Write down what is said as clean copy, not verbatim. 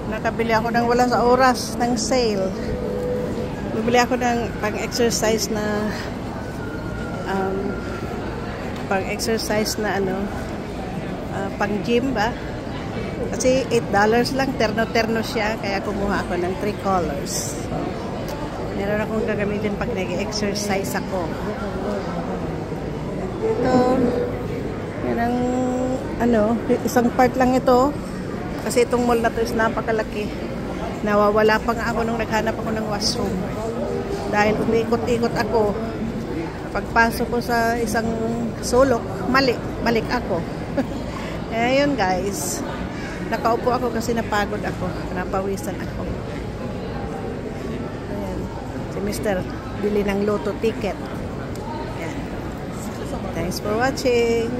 Nakabili ako ng wala sa oras ng sale. Bibili ako ng pang-exercise na pang-gym ba? Kasi $8 lang, terno-terno siya, kaya kumuha ako ng 3 colors. So, meron akong gagamitin pag nag-exercise ako. Ito, yan ang isang part lang ito. Kasi itong mall na to is napakalaki. Nawawala pa nga ako nung naghanap ako ng washroom. Dahil umikot-ikot ako. Pagpasok ko sa isang sulok, balik ako. Ayun guys. Nakaupo ako kasi napagod ako. Napawisan ako. Ayan. Si Mr. bili ng lotto ticket. Ayan. Thanks for watching.